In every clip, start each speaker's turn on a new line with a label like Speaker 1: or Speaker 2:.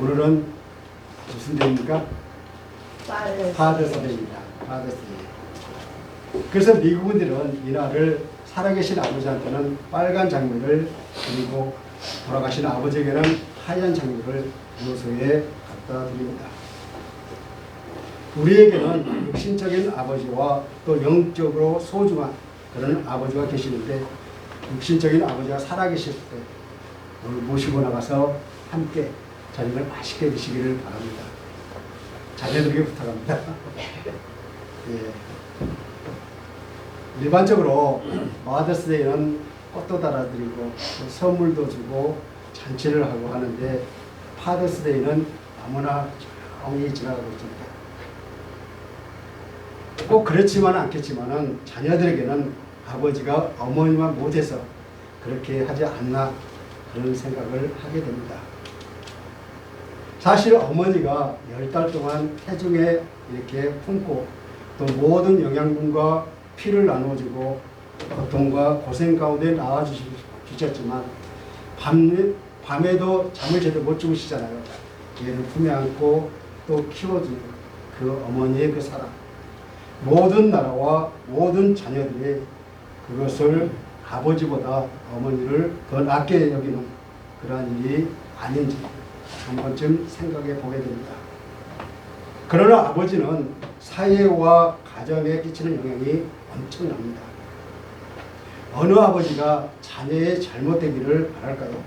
Speaker 1: 오늘은 무슨 데입니까? 파더스데이입니다. 파더스데이. 그래서 미국인들은 이날을 살아계신 아버지한테는 빨간 장미를, 그리고 돌아가신 아버지에게는 하얀 장미를 묘소에 갖다 드립니다. 우리에게는 육신적인 아버지와 또 영적으로 소중한 그런 아버지가 계시는데, 육신적인 아버지가 살아계실 때 오늘 모시고 나가서 함께 저녁을 맛있게 드시기를 바랍니다. 자녀들에게 부탁합니다. 예. 일반적으로 마더스데이는 꽃도 달아드리고 선물도 주고 잔치를 하고 하는데, 파더스데이는 너무나 조용히 지나가고 있습니다. 꼭 그렇지만은 않겠지만은 자녀들에게는 아버지가 어머니만 못해서 그렇게 하지 않나 그런 생각을 하게 됩니다. 사실 어머니가 10달 동안 태중에 이렇게 품고 또 모든 영양분과 피를 나눠주고 고통과 고생 가운데 낳아주셨지만 밤에도 잠을 제대로 못 주무시잖아요. 얘를 품에 안고 또 키워주는 그 어머니의 그 사랑, 모든 나라와 모든 자녀들이 그것을 아버지보다 어머니를 더 낫게 여기는 그러한 일이 아닌지 한 번쯤 생각해 보게 됩니다. 그러나 아버지는 사회와 가정에 끼치는 영향이 엄청납니다. 어느 아버지가 자녀의 잘못되기를 바랄까요?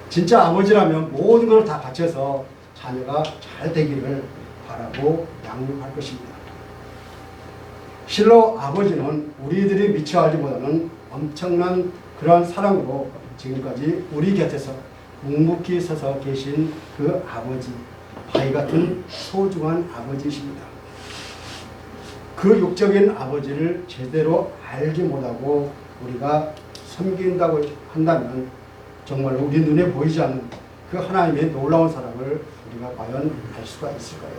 Speaker 1: 진짜 아버지라면 모든 걸 다 바쳐서 자녀가 잘 되기를 바라고 양육할 것입니다. 실로 아버지는 우리들이 미처 알기보다는 엄청난 그러한 사랑으로 지금까지 우리 곁에서 묵묵히 서서 계신 그 아버지, 바위 같은 소중한 아버지이십니다. 그 육적인 아버지를 제대로 알지 못하고 우리가 섬긴다고 한다면 정말 우리 눈에 보이지 않는 그 하나님의 놀라운 사랑을 우리가 과연 알 수가 있을까요?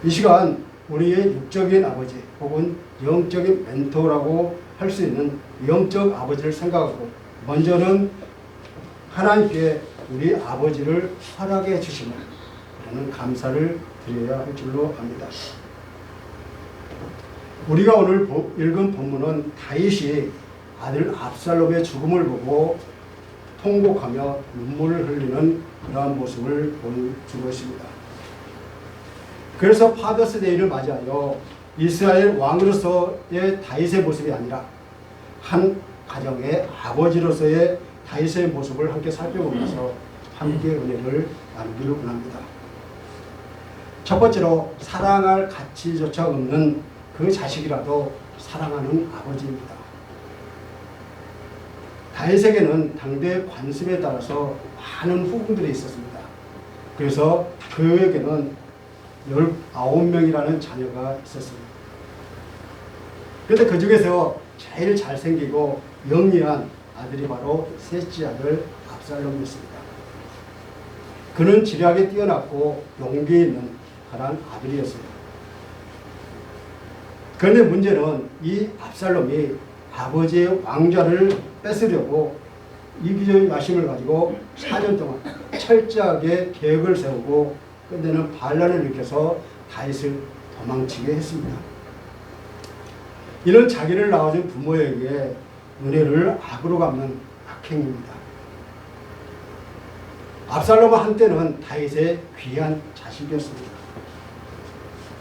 Speaker 1: 이 시간 우리의 육적인 아버지 혹은 영적인 멘토라고 할 수 있는 영적 아버지를 생각하고 먼저는 하나님께 우리 아버지를 허락해 주시면 저는 감사를 드려야 할 줄로 압니다. 우리가 오늘 읽은 본문은 다윗이 아들 압살롬의 죽음을 보고 통곡하며 눈물을 흘리는 그러한 모습을 보여주고 있습니다. 그래서 파더스데이를 맞이하여 이스라엘 왕으로서의 다윗의 모습이 아니라 한 가정의 아버지로서의 다윗의 모습을 함께 살펴보면서 함께 은혜를 나누기를 원합니다. 첫 번째로 사랑할 가치조차 없는 그 자식이라도 사랑하는 아버지입니다. 다윗에게는 당대 관습에 따라서 많은 후궁들이 있었습니다. 그래서 그에게는 19명이라는 자녀가 있었습니다. 그런데 그 중에서 제일 잘생기고 영리한 아들이 바로 셋째 아들 압살롬이었습니다. 그는 지략에 뛰어났고 용기 있는 그런 아들이었어요. 그런데 문제는 이 압살롬이 아버지의 왕좌를 뺏으려고 이기적인 야심을 가지고 4년 동안 철저하게 계획을 세우고 끝내는 반란을 일으켜서 다윗을 도망치게 했습니다. 이는 자기를 낳아준 부모에게 은혜를 악으로 갚는 악행입니다. 압살롬은 한때는 다윗의 귀한 자식이었습니다.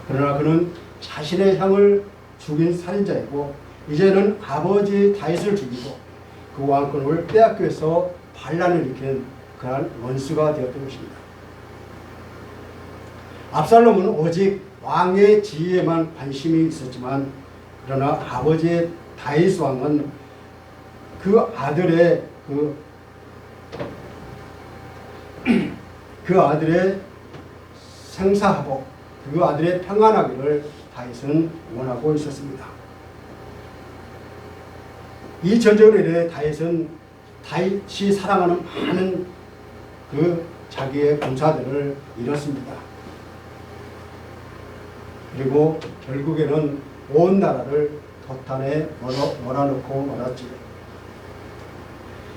Speaker 1: 그러나 그는 자신의 형을 죽인 살인자이고 이제는 아버지 다윗을 죽이고 그 왕권을 빼앗겨서 반란을 일으킨 그러한 원수가 되었던 것입니다. 압살롬은 오직 왕의 지위에만 관심이 있었지만 그러나 아버지의 다윗 왕은 그 아들의 그 아들의 생사하고 그 아들의 평안하기를 다윗은 원하고 있었습니다. 이 전쟁으로 인해 다윗이 사랑하는 많은 그 자기의 군사들을 잃었습니다. 그리고 결국에는 온 나라를 도탄에 몰아넣고 말았지요.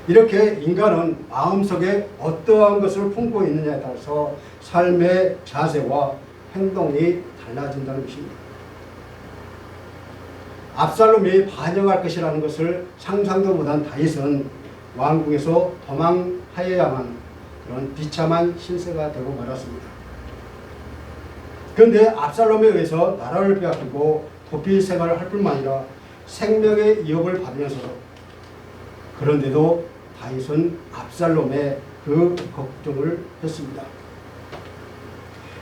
Speaker 1: 이렇게 인간은 마음속에 어떠한 것을 품고 있느냐에 따라서 삶의 자세와 행동이 달라진다는 것입니다. 압살롬이 반역할 것이라는 것을 상상도 못한 다윗은 왕궁에서 도망하여야만 그런 비참한 신세가 되고 말았습니다. 그런데 압살롬에 의해서 나라를 빼앗기고 도피 생활을 할 뿐만 아니라 생명의 위협을 받으면서도, 그런데도 다윗은 압살롬의 그 걱정을 했습니다.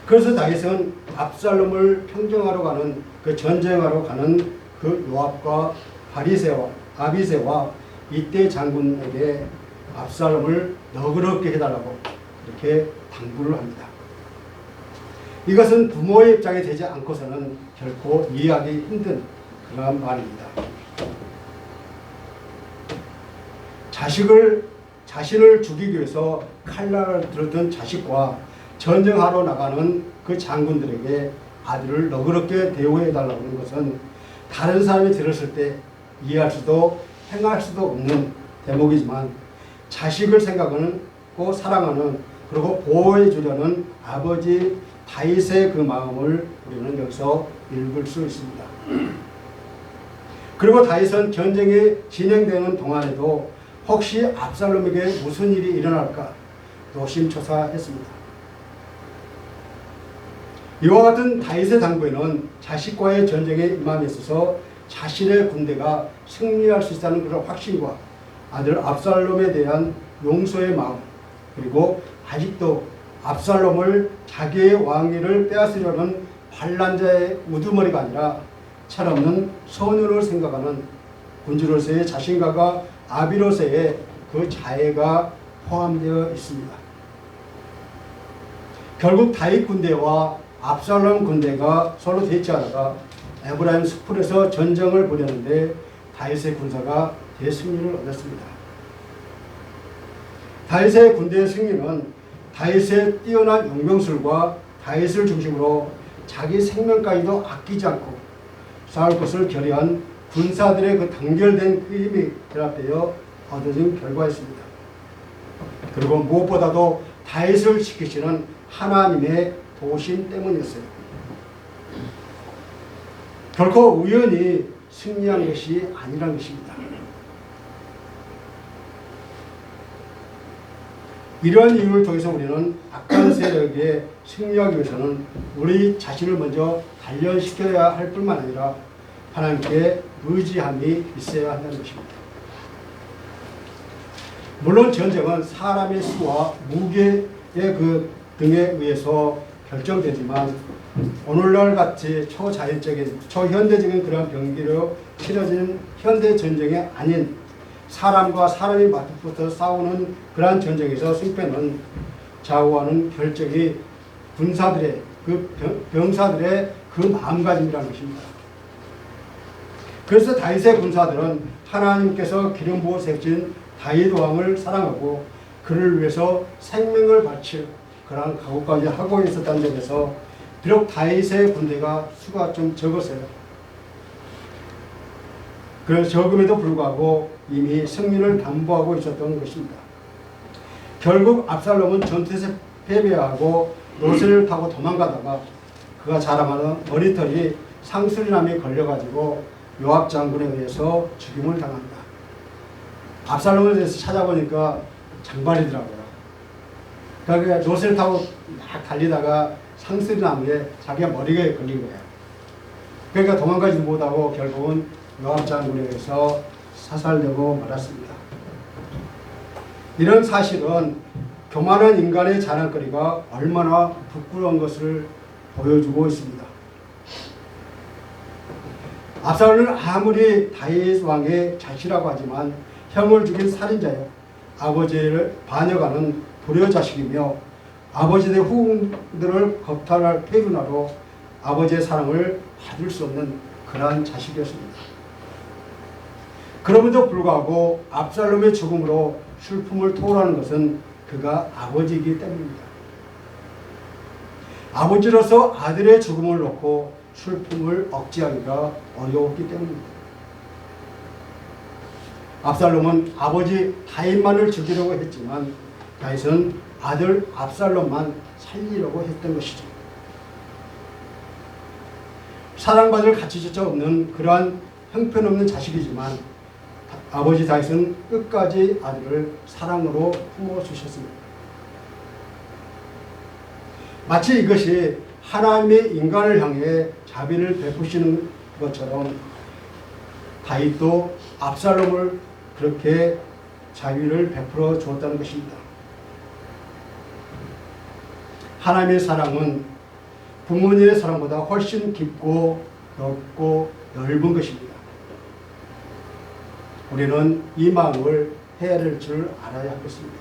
Speaker 1: 그래서 다윗은 압살롬을 평정하러 가는, 그 전쟁하러 가는 그 요압과 아비새와 이때 장군에게 압살롬을 너그럽게 해달라고 이렇게 당부를 합니다. 이것은 부모의 입장이 되지 않고서는 결코 이해하기 힘든 그러한 말입니다. 자신을 죽이기 위해서 칼날을 들었던 자식과 전쟁하러 나가는 그 장군들에게 아들을 너그럽게 대우해달라고 하는 것은 다른 사람이 들었을 때 이해할 수도 행할 수도 없는 대목이지만, 자식을 생각하고 사랑하는, 그리고 보호해 주려는 아버지 다윗의 그 마음을 우리는 여기서 읽을 수 있습니다. 그리고 다윗은 전쟁이 진행되는 동안에도 혹시 압살롬에게 무슨 일이 일어날까 노심초사했습니다. 이와 같은 다윗의 당부에는 자식과의 전쟁에 임함에 있어서 자신의 군대가 승리할 수 있다는 그런 확신과 아들 압살롬에 대한 용서의 마음, 그리고 아직도 압살롬을 자기의 왕위를 빼앗으려는 반란자의 우두머리가 아니라 철없는 소년을 생각하는 군주로서의 자신감과 아비로서의 그 자애가 포함되어 있습니다. 결국 다윗 군대와 압살롬 군대가 서로 대치하다가 에브라임 숲풀에서 전쟁을 벌였는데 다윗의 군사가 대승리를 얻었습니다. 다윗의 군대의 승리는 다윗의 뛰어난 용병술과 다윗을 중심으로 자기 생명까지도 아끼지 않고 싸울 것을 결의한 군사들의 그 단결된 그 힘이 결합되어 얻어진 결과였습니다. 그리고 무엇보다도 다윗을 지키시는 하나님의 도우심 때문이었어요. 결코 우연히 승리한 것이 아니란 것입니다. 이러한 이유를 통해서 우리는 악한 세력에 승리하기 위해서는 우리 자신을 먼저 단련시켜야 할 뿐만 아니라 하나님께 의지함이 있어야 한다는 것입니다. 물론 전쟁은 사람의 수와 무게의 그 등에 의해서 결정되지만 오늘날 같이 초자연적인, 초현대적인 그런 경기로 치러지는 현대 전쟁이 아닌 사람과 사람이 맞붙어 싸우는 그러한 전쟁에서 승패는 좌우하는 결정이 군사들의, 그 병사들의 그 마음가짐이라는 것입니다. 그래서 다윗의 군사들은 하나님께서 기름 부어 세우신 다윗 왕을 사랑하고 그를 위해서 생명을 바칠 그러한 각오까지 하고 있었다는 점에서 비록 다윗의 군대가 수가 좀 적었어요. 그래서 적음에도 불구하고 이미 승리를 담보하고 있었던 것입니다. 결국 압살롬은 전투에서 패배하고 노새를 타고 도망가다가 그가 자랑하는 머리털이 상술이남에 걸려가지고 요압 장군에 의해서 죽임을 당합니다. 압살롬에 대해서 찾아보니까 장발이더라고요. 그러니까 노새를 타고 막 달리다가 상술이남에 자기가 머리가 걸린 거예요. 그러니까 도망가지 못하고 결국은 요압 장군에 의해서 사살되고 말았습니다. 이런 사실은 교만한 인간의 자랑거리가 얼마나 부끄러운 것을 보여주고 있습니다. 압살롬은 아무리 다윗 왕의 자식이라고 하지만 형을 죽인 살인자요, 아버지를 반역하는 불효자식이며 아버지의 후궁들을 겁탈할 페루나로 아버지의 사랑을 받을 수 없는 그러한 자식이었습니다. 그럼에도 불구하고 압살롬의 죽음으로 슬픔을 토로하는 것은 그가 아버지이기 때문입니다. 아버지로서 아들의 죽음을 놓고 슬픔을 억제하기가 어려웠기 때문입니다. 압살롬은 아버지 다윗만을 죽이려고 했지만 다윗은 아들 압살롬만 살리려고 했던 것이죠. 사랑받을 가치조차 없는 그러한 형편없는 자식이지만 아버지 다윗은 끝까지 아들을 사랑으로 품어주셨습니다. 마치 이것이 하나님의 인간을 향해 자비를 베푸시는 것처럼 다윗도 압살롬을 그렇게 자비를 베풀어 주었다는 것입니다. 하나님의 사랑은 부모님의 사랑보다 훨씬 깊고 넓고 넓은 것입니다. 우리는 이 마음을 헤아릴 줄 알아야 하겠습니다.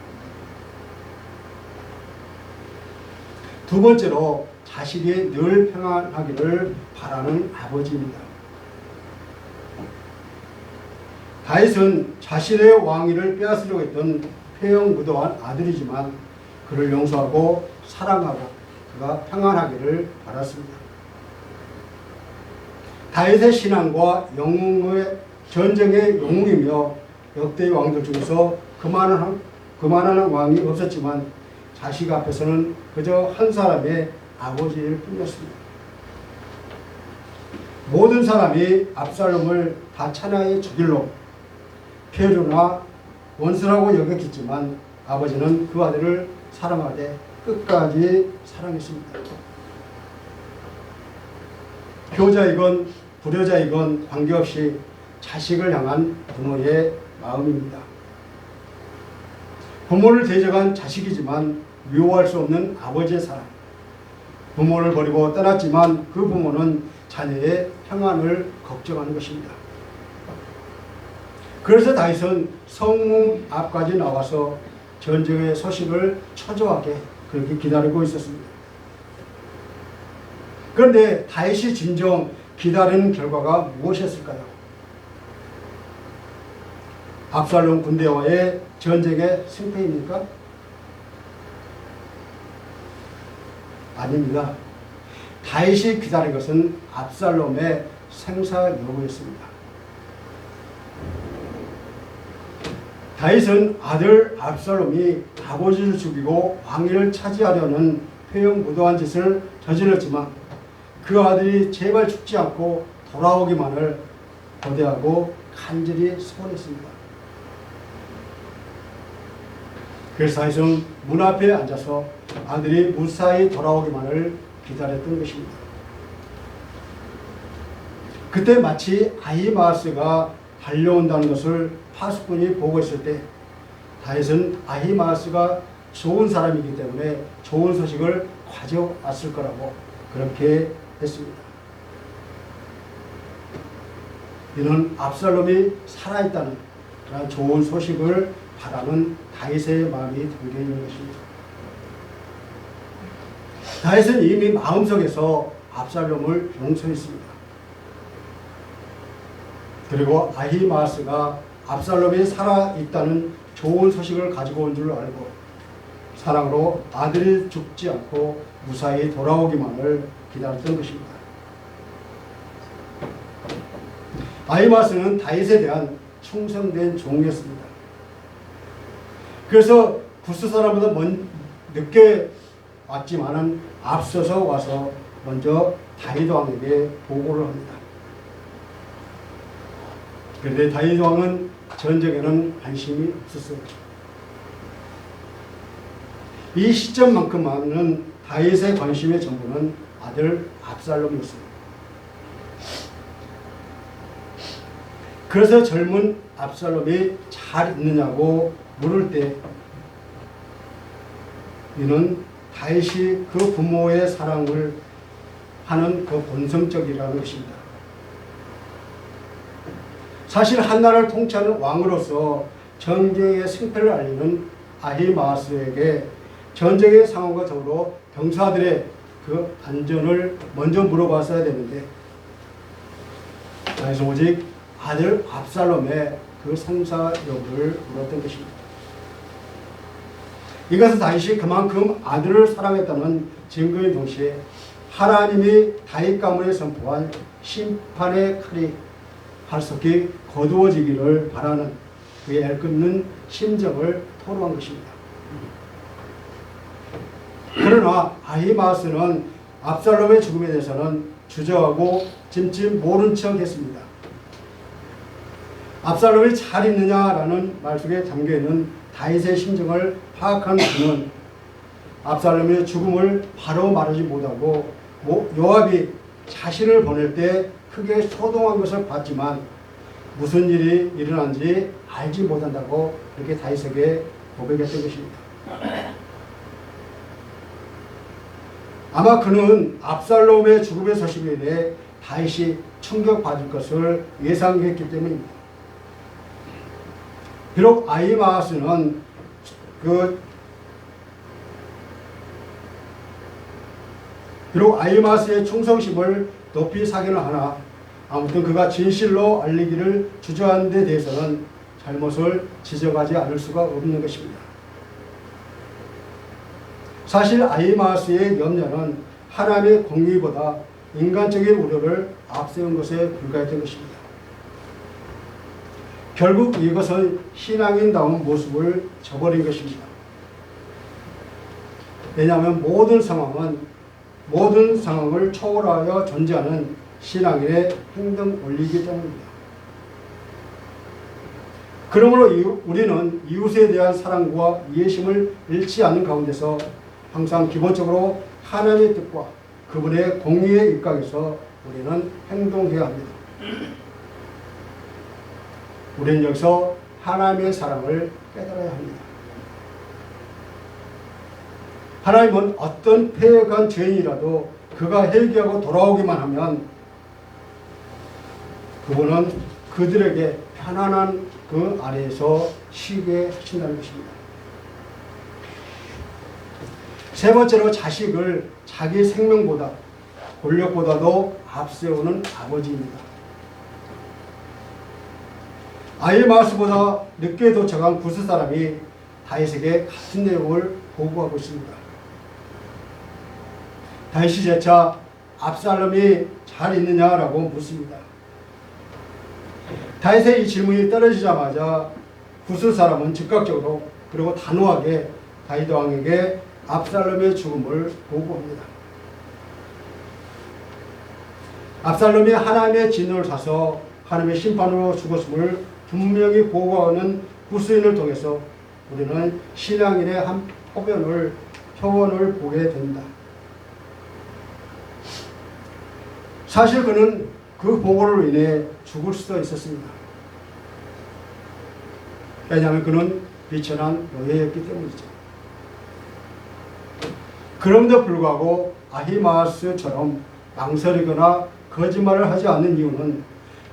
Speaker 1: 두 번째로 자식이 늘 평안하기를 바라는 아버지입니다. 다윗은 자신의 왕위를 빼앗으려고 했던 폐영무도한 아들이지만 그를 용서하고 사랑하고 그가 평안하기를 바랐습니다. 다윗의 신앙과 영웅의 전쟁의 영웅이며 역대의 왕들 중에서 그만한 왕이 없었지만 자식 앞에서는 그저 한 사람의 아버지일 뿐이었습니다. 모든 사람이 압살롬을 다 천하의 죽일로 폐류나 원수라고 여겼겠지만 아버지는 그 아들을 사랑하되 끝까지 사랑했습니다. 효자이건 불효자이건 관계없이 자식을 향한 부모의 마음입니다. 부모를 대적한 자식이지만 미워할 수 없는 아버지의 사랑. 부모를 버리고 떠났지만 그 부모는 자녀의 평안을 걱정하는 것입니다. 그래서 다윗은 성문 앞까지 나와서 전쟁의 소식을 초조하게 그렇게 기다리고 있었습니다. 그런데 다윗이 진정 기다리는 결과가 무엇이었을까요? 압살롬 군대와의 전쟁의 승패입니까? 아닙니다. 다윗이 기다린 것은 압살롬의 생사 여부였습니다. 다윗은 아들 압살롬이 아버지를 죽이고 왕위를 차지하려는 폐영무도한 짓을 저질렀지만 그 아들이 제발 죽지 않고 돌아오기만을 고대하고 간절히 소원했습니다. 그래서 다윗은 문 앞에 앉아서 아들이 무사히 돌아오기만을 기다렸던 것입니다. 그때 마치 아히마아스가 달려온다는 것을 파수꾼이 보고 있을 때 다윗은 아히마아스가 좋은 사람이기 때문에 좋은 소식을 가져왔을 거라고 그렇게 했습니다. 이는 압살롬이 살아있다는 그런 좋은 소식을 바라는 다윗의 마음이 담겨 있는 것입니다. 다윗은 이미 마음속에서 압살롬을 용서했습니다. 그리고 아히마아스가 압살롬이 살아있다는 좋은 소식을 가지고 온 줄 알고 사랑으로 아들이 죽지 않고 무사히 돌아오기만을 기다렸던 것입니다. 아히마아스는 다윗에 대한 충성된 종이었습니다. 그래서 구스 사람보다 늦게 왔지만은 앞서서 와서 먼저 다윗 왕에게 보고를 합니다. 그런데 다윗 왕은 전쟁에는 관심이 없었어요. 이 시점만큼만은 다윗의 관심의 전부는 아들 압살롬이었습니다. 그래서 젊은 압살롬이 잘 있느냐고 물을 때 이는 다윗이 그 부모의 사랑을 하는 그 본성적이라는 것입니다. 사실 한나라를 통치하는 왕으로서 전쟁의 승패를 알리는 아히마아스에게 전쟁의 상황과 더불어 병사들의 그 안전을 먼저 물어봤어야 되는데 다윗은 오직 아들 압살롬의 그 생사 여부를 물었던 것입니다. 이것은 다윗이 그만큼 아들을 사랑했다는 증거인 동시에 하나님이 다윗 가문에 선포한 심판의 칼이 활석히 거두어지기를 바라는 그의 애끓는 심정을 토로한 것입니다. 그러나 아히마아스는 압살롬의 죽음에 대해서는 주저하고 찜찜 모른 척 했습니다. 압살롬이 잘 있느냐라는 말 속에 담겨있는 다윗의 심정을 파악한 그는 압살롬의 죽음을 바로 말하지 못하고 요압이 자신을 보낼 때 크게 소동한 것을 봤지만 무슨 일이 일어난지 알지 못한다고 그렇게 다윗에게 고백했던 것입니다. 아마 그는 압살롬의 죽음의 소식에 대해 다윗이 충격받을 것을 예상했기 때문입니다. 비록 아히마아스는 비록 아히마아스의 충성심을 높이 사견을 하나 아무튼 그가 진실로 알리기를 주저하는 데 대해서는 잘못을 지적하지 않을 수가 없는 것입니다. 사실 아히마아스의 염려는 하나님의 공의보다 인간적인 우려를 앞세운 것에 불과했던 것입니다. 결국 이것은 신앙인다운 모습을 저버린 것입니다. 왜냐하면 모든 상황을 초월하여 존재하는 신앙인의 행동 원리이기 때문입니다. 그러므로 우리는 이웃에 대한 사랑과 이해심을 잃지 않는 가운데서 항상 기본적으로 하나님의 뜻과 그분의 공의에 입각해서 우리는 행동해야 합니다. 우리는 여기서 하나님의 사랑을 깨달아야 합니다. 하나님은 어떤 패역한 죄인이라도 그가 회개하고 돌아오기만 하면 그분은 그들에게 편안한 그 아래에서 쉬게 하신다는 것입니다. 세 번째로 자식을 자기 생명보다 권력보다도 앞세우는 아버지입니다. 아히마아스보다 늦게 도착한 구스 사람이 다윗에게 같은 내용을 보고하고 있습니다. 다윗이 재차 압살롬이 잘 있느냐라고 묻습니다. 다윗의 이 질문이 떨어지자마자 구스 사람은 즉각적으로 그리고 단호하게 다윗 왕에게 압살롬의 죽음을 보고합니다. 압살롬이 하나님의 진노를 사서 하나님의 심판으로 죽었음을 분명히 보고하는 구스인을 통해서 우리는 신앙인의 한 표본을 보게 됩니다. 사실 그는 그 보고로 인해 죽을 수도 있었습니다. 왜냐하면 그는 비천한 노예였기 때문이죠. 그럼에도 불구하고 아히마아스처럼 망설이거나 거짓말을 하지 않는 이유는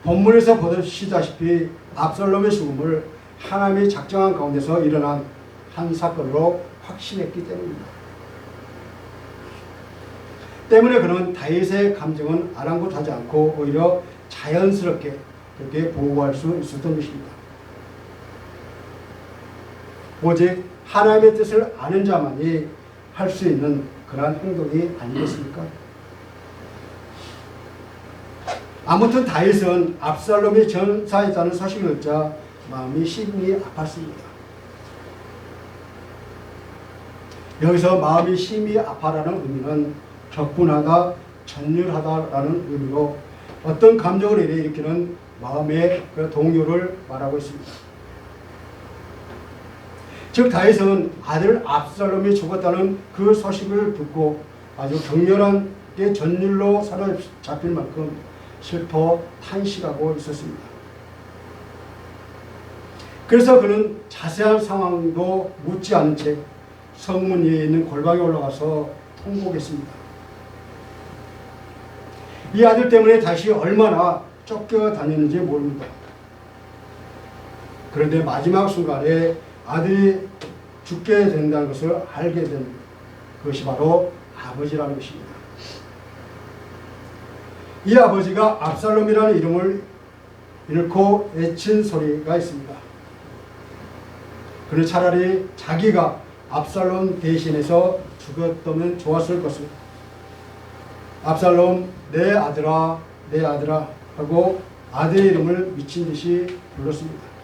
Speaker 1: 본문에서 보시다시피 압살롬의 죽음을 하나님이 작정한 가운데서 일어난 한 사건으로 확신했기 때문입니다. 때문에 그는 다윗의 감정은 아랑곳하지 않고 오히려 자연스럽게 그렇게 보호할 수 있었던 것입니다. 오직 하나님의 뜻을 아는 자만이 할 수 있는 그러한 행동이 아니겠습니까? 아무튼 다윗은 압살롬이 전사했다는 소식을 듣자 마음이 심히 아팠습니다. 여기서 마음이 심히 아파라는 의미는 격분하다, 전율하다라는 의미로 어떤 감정을 일으키는 마음의 그 동요를 말하고 있습니다. 즉 다윗은 아들 압살롬이 죽었다는 그 소식을 듣고 아주 격렬하게 전율로 사로잡힐 만큼 슬퍼 탄식하고 있었습니다. 그래서 그는 자세한 상황도 묻지 않은 채 성문 위에 있는 골방에 올라가서 통곡했습니다. 이 아들 때문에 다시 얼마나 쫓겨다녔는지 모릅니다. 그런데 마지막 순간에 아들이 죽게 된다는 것을 알게 된 것이 바로 아버지라는 것입니다. 이 아버지가 압살롬이라는 이름을 잃고 애친 소리가 있습니다. 그는 차라리 자기가 압살롬 대신해서 죽었다면 좋았을 것을, 압살롬 내 아들아 내 아들아 하고 아들의 이름을 미친 듯이 불렀습니다.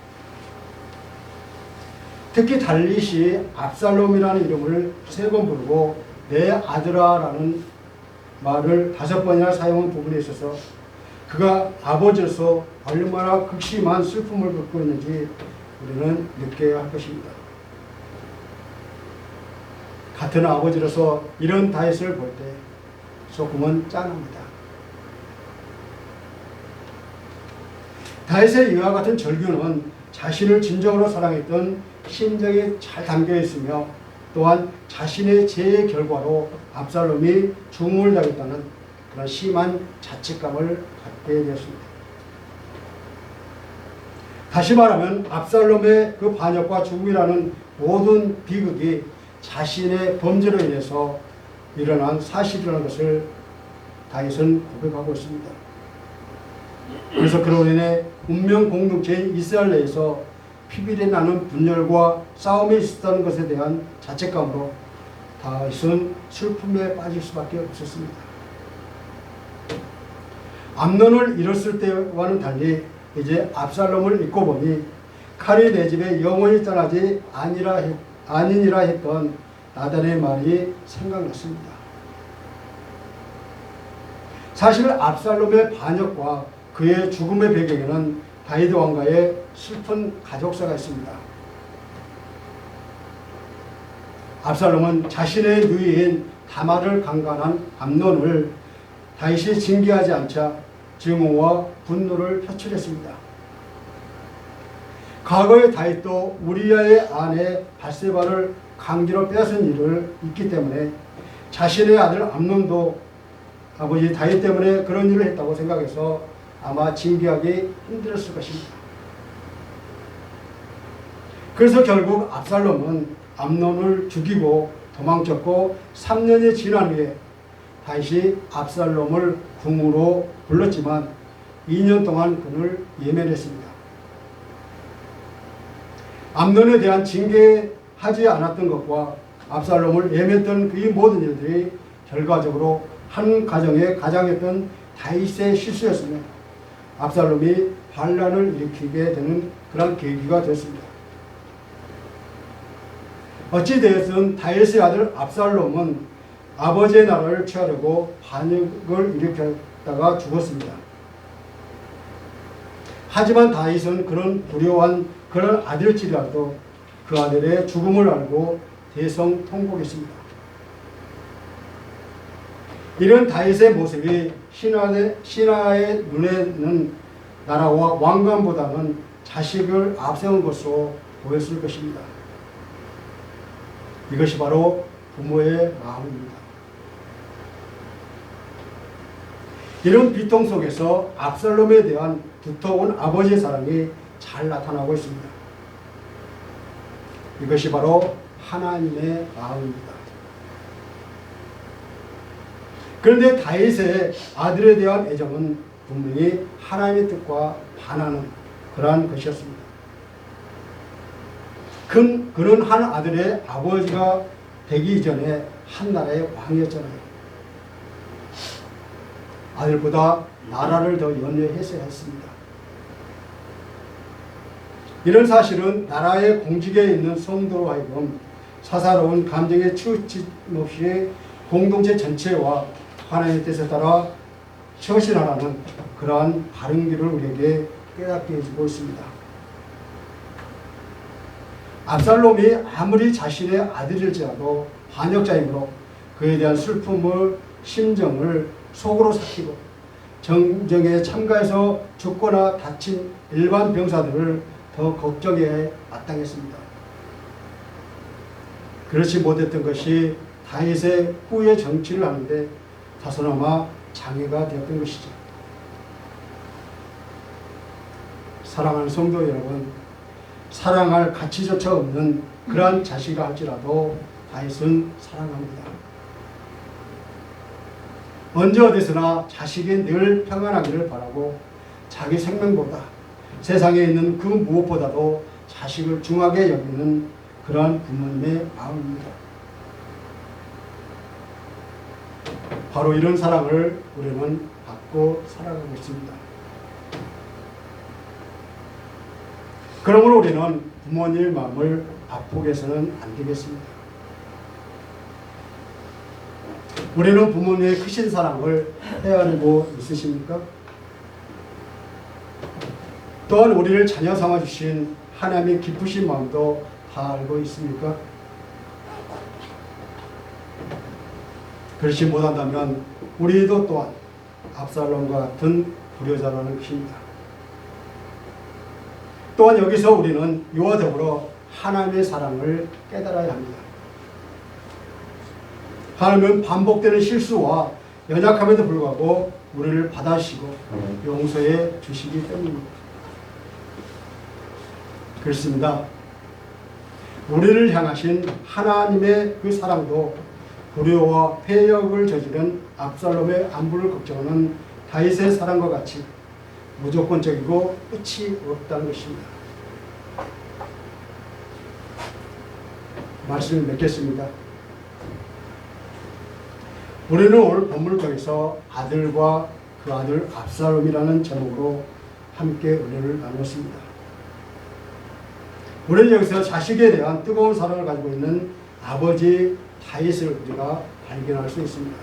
Speaker 1: 특히 달릿이 압살롬이라는 이름을 3번 부르고 내 아들아라는 말을 5번이나 사용한 부분에 있어서 그가 아버지로서 얼마나 극심한 슬픔을 겪고 있는지 우리는 느껴야 할 것입니다. 같은 아버지로서 이런 다윗을 볼 때 조금은 짠합니다. 다윗의 이와 같은 절규는 자신을 진정으로 사랑했던 심정이 잘 담겨 있으며 또한 자신의 죄의 결과로 압살롬이 죽음을 당했다는 그런 심한 자책감을 갖게 되었습니다. 다시 말하면 압살롬의 그 반역과 죽음이라는 모든 비극이 자신의 범죄로 인해서 일어난 사실이라는 것을 다윗은 고백하고 있습니다. 그래서 그로 인해 운명 공동체인 이스라엘 내에서 피비린내 나는 분열과 싸움이 있었다는 것에 대한 자책감으로 다윗은 슬픔에 빠질 수밖에 없었습니다. 암논을 잃었을 때와는 달리 이제 압살롬을 잊고 보니 칼이 내 집에 영원히 떠나지 아니니라 했던 나단의 말이 생각났습니다. 사실 압살롬의 반역과 그의 죽음의 배경에는 다윗 왕가의 슬픈 가족사가 있습니다. 압살롬은 자신의 누이인 다말을 강간한 암논을 다윗이 징계하지 않자 증오와 분노를 표출했습니다. 과거의 다윗도 우리아의 아내 밧세바를 강제로 빼앗은 일을 있기 때문에 자신의 아들 암논도 아버지 다윗 때문에 그런 일을 했다고 생각해서 아마 징계하기 힘들었을 것입니다. 그래서 결국 압살롬은 암논을 죽이고 도망쳤고 3년이 지난 후에 다시 압살롬을 궁으로 불렀지만 2년 동안 그를 예면했습니다. 암논에 대한 징계하지 않았던 것과 압살롬을 예면했던 그 모든 일들이 결과적으로 한 가정에 가장했던 다윗의 실수였으며 압살롬이 반란을 일으키게 되는 그런 계기가 됐습니다. 어찌되었든 다윗의 아들 압살롬은 아버지의 나라를 취하려고 반역을 일으켰다가 죽었습니다. 하지만 다윗은 그런 불효한 그런 아들일지라도 그 아들의 죽음을 알고 대성통곡했습니다. 이런 다윗의 모습이 신하의 눈에는 나라와 왕관보다는 자식을 앞세운 것으로 보였을 것입니다. 이것이 바로 부모의 마음입니다. 이런 비통 속에서 압살롬에 대한 두터운 아버지의 사랑이 잘 나타나고 있습니다. 이것이 바로 하나님의 마음입니다. 그런데 다윗의 아들에 대한 애정은 분명히 하나님의 뜻과 반하는 그러한 것이었습니다. 그는 한 아들의 아버지가 되기 이전에 한 나라의 왕이었잖아요. 아들보다 나라를 더 연연했어야 했습니다. 이런 사실은 나라의 공직에 있는 성도로 하여금 사사로운 감정에 치우침없이 공동체 전체와 하나님의 뜻에 따라 처신하라는 그러한 바른 길을 우리에게 깨닫게 해주고 있습니다. 압살롬이 아무리 자신의 아들일지라도 반역자이므로 그에 대한 슬픔을 심정을 속으로 삭히고 정쟁에 참가해서 죽거나 다친 일반 병사들을 더 걱정해 마땅했습니다. 그렇지 못했던 것이 다윗의 후의 정치를 하는데 다소나마 장애가 되었던 것이죠. 사랑하는 성도 여러분, 사랑할 가치조차 없는 그러한 자식이라 할지라도 다윗은 사랑합니다. 언제 어디서나 자식이 늘 평안하기를 바라고 자기 생명보다 세상에 있는 그 무엇보다도 자식을 중하게 여기는 그러한 부모님의 마음입니다. 바로 이런 사랑을 우리는 받고 살아가고 있습니다. 그러므로 우리는 부모님의 마음을 아프게서는 안 되겠습니다. 우리는 부모님의 크신 사랑을 헤아리고 있으십니까? 또한 우리를 자녀 삼아 주신 하나님의 기쁘신 마음도 다 알고 있습니까? 그렇지 못한다면 우리도 또한 압살롬과 같은 불효자라는 것입니다. 또한 여기서 우리는 이와 더불어 하나님의 사랑을 깨달아야 합니다. 하나님은 반복되는 실수와 연약함에도 불구하고 우리를 받아주시고 용서해 주시기 때문입니다. 그렇습니다. 우리를 향하신 하나님의 그 사랑도 불효와 패역을 저지른 압살롬의 안부를 걱정하는 다윗의 사랑과 같이 무조건적이고 끝이 없다는 것입니다. 말씀을 맺겠습니다. 우리는 오늘 본문을 통해서 아들과 그 아들 압살롬이라는 제목으로 함께 은혜를 나눴습니다. 우리는 여기서 자식에 대한 뜨거운 사랑을 가지고 있는 아버지 다윗을 우리가 발견할 수 있습니다.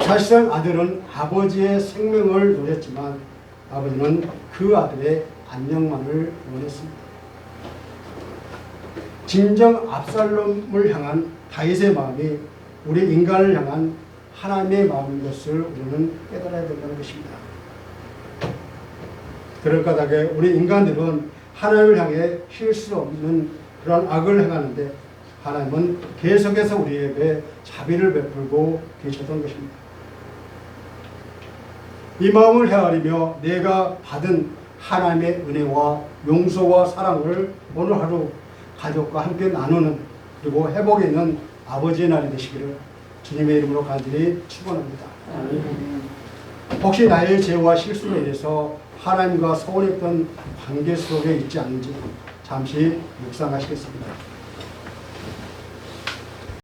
Speaker 1: 사실상 아들은 아버지의 생명을 노렸지만 아버지는 그 아들의 안녕만을 원했습니다. 진정 압살롬을 향한 다윗의 마음이 우리 인간을 향한 하나님의 마음인 것을 우리는 깨달아야 된다는 것입니다. 그럴 까닭에 우리 인간들은 하나님을 향해 실수 없는 그런 악을 행하는데 하나님은 계속해서 우리에게 자비를 베풀고 계셨던 것입니다. 이 마음을 헤아리며 내가 받은 하나님의 은혜와 용서와 사랑을 오늘 하루 가족과 함께 나누는 그리고 회복에 있는 아버지의 날이 되시기를 주님의 이름으로 간절히 축원합니다. 혹시 나의 죄와 실수로 인해서 하나님과 소원했던 관계 속에 있지 않은지 잠시 묵상하시겠습니다.